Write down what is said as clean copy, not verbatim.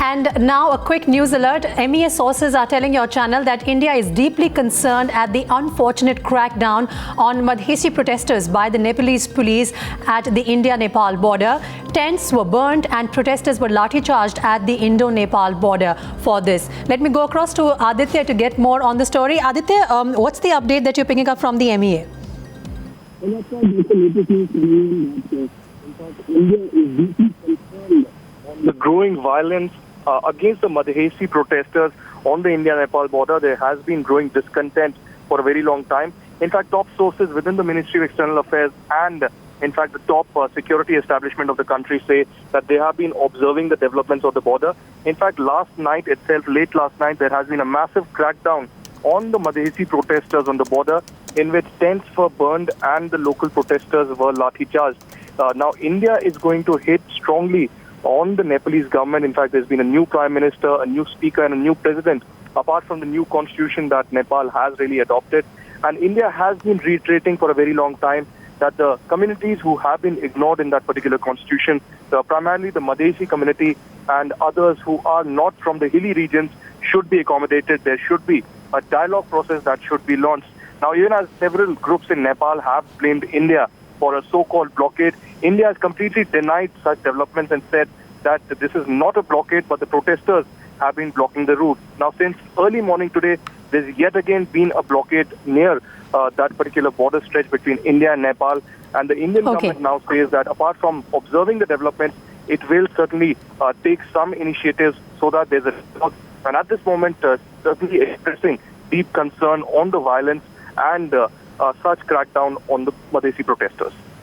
And now a quick news alert. MEA sources are telling your channel that India is deeply concerned at the unfortunate crackdown on Madhesi protesters by the Nepalese police at the India-Nepal border. Tents were burnt and protesters were lathicharged at the Indo-Nepal border for this. Let me go across to Aditya to get more on the story. Aditya, what's the update that you're picking up from the MEA? Well, that's the latest news coming in that India is deeply concerned on the growing violence against the Madhesi protesters on the India-Nepal border. There has been growing discontent for a very long time. In fact, top sources within the Ministry of External Affairs and, in fact, the top security establishment of the country say that they have been observing the developments of the border. In fact, last night itself, late last night, there has been a massive crackdown on the Madhesi protesters on the border, in which tents were burned and the local protesters were lathicharged. Now, India is going to hit strongly on the Nepalese government. In fact, there's been a new prime minister, a new speaker, and a new president, apart from the new constitution that Nepal has really adopted. And India has been reiterating for a very long time that the communities who have been ignored in that particular constitution, primarily the Madhesi community and others who are not from the hilly regions, should be accommodated. There should be a dialogue process that should be launched. Now, even as several groups in Nepal have blamed India for a so-called blockade, India has completely denied such developments and said that this is not a blockade, but the protesters have been blocking the route. Now, since early morning today, there's yet again been a blockade near that particular border stretch between India and Nepal. And the Indian government now says that apart from observing the developments, it will certainly take some initiatives so that there's a... And at this moment, certainly expressing deep concern on the violence and such crackdown on the Madhesi protesters.